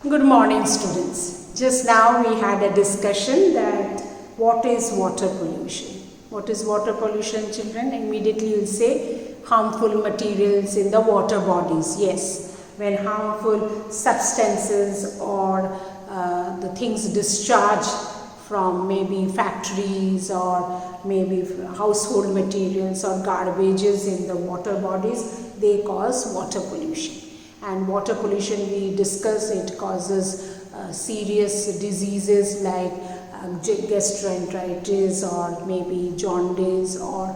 Good morning, students. Just now we had a discussion that what is water pollution? What is water pollution, children? Immediately you will say harmful materials in the water bodies. Yes, when harmful substances or the things discharged from maybe factories or maybe household materials or garbages in the water bodies, they cause water pollution. And water pollution, we discussed, it causes serious diseases like gastroenteritis or maybe jaundice or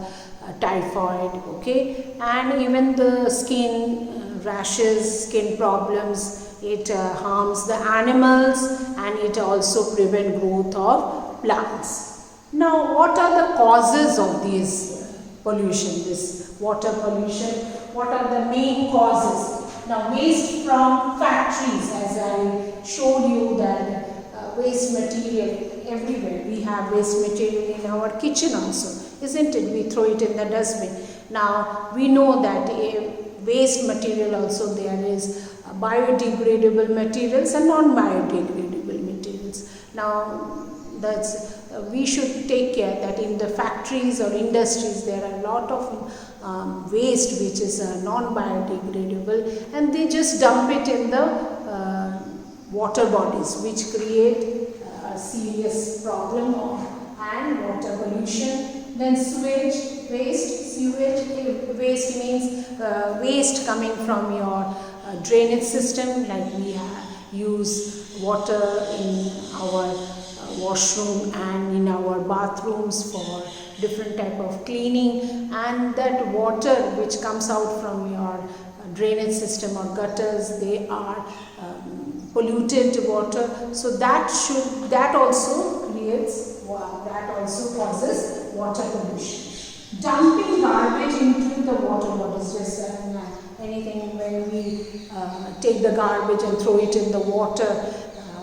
typhoid, okay, and even the skin rashes, skin problems. It harms the animals and it also prevents growth of plants. Now, what are the causes of this pollution, this water pollution? What are the main causes? Now, waste from factories, as I showed you that waste material everywhere. We have waste material in our kitchen also, isn't it? We throw it in the dustbin. Now, we know that waste material also there is biodegradable materials and non-biodegradable materials. Now, that's we should take care that in the factories or industries there are a lot of waste which is non-biodegradable, and they just dump it in the water bodies, which create a serious problem and water pollution. Then sewage waste. Sewage waste means waste coming from your drainage system, like we use water in our washroom and in our bathrooms for different type of cleaning, and that water which comes out from your drainage system or gutters, they are polluted water. So that also causes water pollution. Dumping garbage into the water bodies, just anything when we take the garbage and throw it in the water,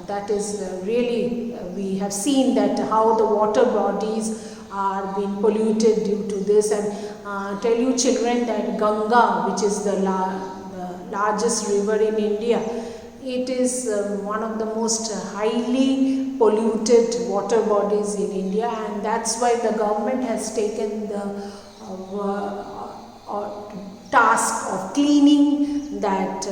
that is really, we have seen that how the water bodies are being polluted due to this. And tell you children that Ganga, which is the largest river in India, it is one of the most highly polluted water bodies in India, and that's why the government has taken the task of cleaning that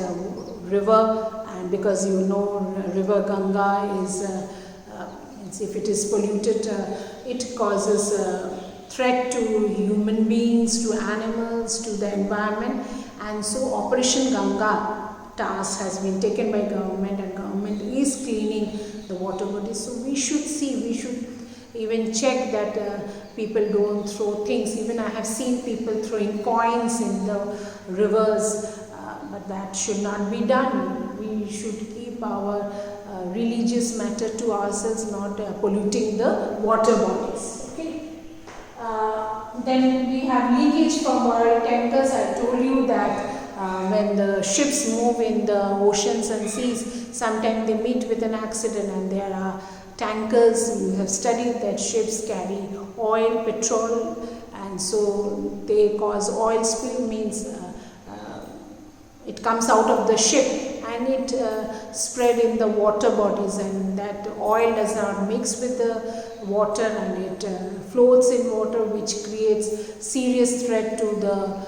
river. And because you know river Ganga is, if it is polluted, it causes a threat to human beings, to animals, to the environment. And so Operation Ganga task has been taken by government, and government is cleaning the water bodies. So we should even check that people don't throw things. Even I have seen people throwing coins in the rivers, but that should not be done. We should keep our religious matter to ourselves, not polluting the water bodies. Okay. Then we have leakage from oil tankers. I told you that when the ships move in the oceans and seas, sometimes they meet with an accident, and there are tankers. You have studied that ships carry oil, petrol, and so they cause oil spill. Means it comes out of the ship and it spread in the water bodies, and that oil does not mix with the water and it floats in water, which creates serious threat to the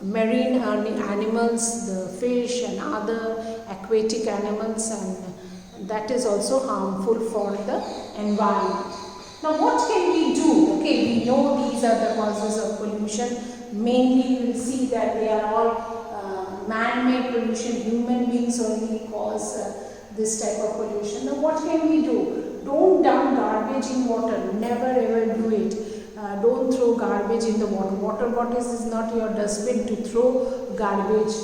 marine animals, the fish and other aquatic animals, and that is also harmful for the environment. Now, what can we do? Okay, we know these are the causes of pollution. Mainly you will see that they are all man-made pollution. Human beings only cause this type of pollution. Now, what can we do? Don't dump garbage in water. Never ever do it. Don't throw garbage in the water. Water bodies is not your dustbin to throw garbage.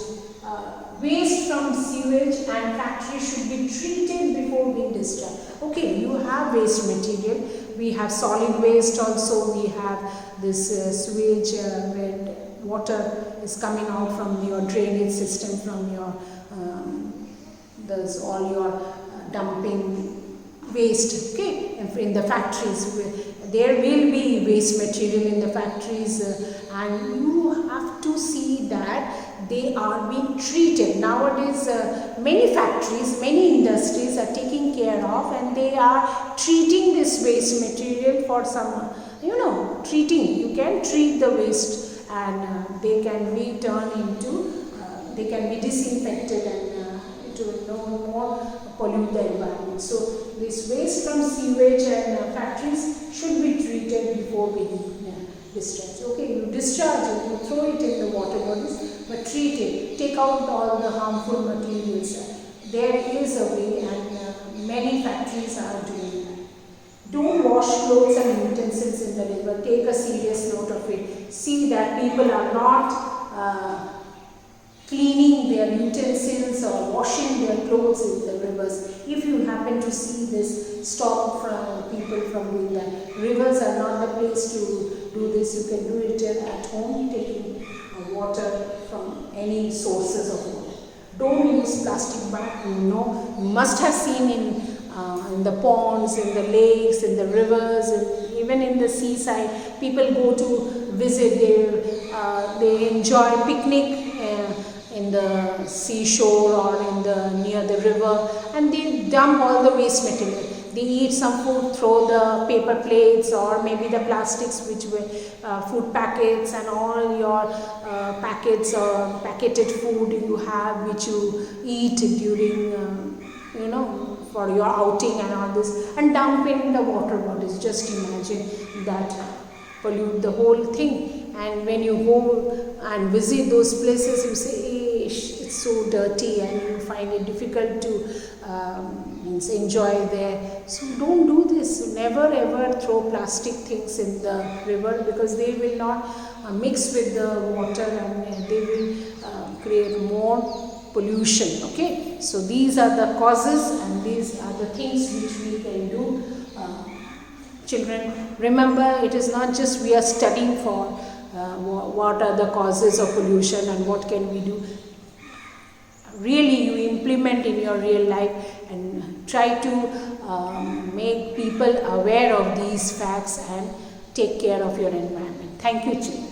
Waste from sewage and factories should be treated before being discharged. Okay, you have waste material. We have solid waste also. We have this sewage where water is coming out from your drainage system, from your there's all your dumping waste. Okay, in the factories there will be waste material in the factories, and you have to see that they are being treated. Nowadays, many factories, many industries are taking care of, and they are treating this waste material for some, treating. You can treat the waste, and they can be turned into, they can be disinfected, and it will no more pollute the environment. So this waste from sewage and factories should be treated before being discharged. Okay, you discharge it, you throw it in the water bodies, but treat it, take out all the harmful materials. There is a way, and many factories are doing that. Don't wash clothes and utensils in the river. Take a serious note of it. See that people are not cleaning their utensils or washing their clothes in the rivers. If you happen to see this, stop people from doing that. Rivers are not the place to do this. You can do it at home, taking water from any sources of water. Don't use plastic bag. You must have seen in the ponds, in the lakes, in the rivers, and even in the seaside, people go to visit. They enjoy picnic in the seashore or near the river, and they dump all the waste material. They eat some food, throw the paper plates or maybe the plastics, which were food packets, and all your packets or packeted food you have, which you eat during for your outing and all this, and dump in the water bodies. Just imagine that, pollute the whole thing. And when you go and visit those places, you say, it's so dirty, and you find it difficult to enjoy there. So don't do this. Never ever throw plastic things in the river, because they will not mix with the water, and they will create more pollution. Okay, so these are the causes, and these are the things which we can do. Children, remember, it is not just we are studying for what are the causes of pollution and what can we do. Really, you implement in your real life and try to make people aware of these facts and take care of your environment. Thank you, children.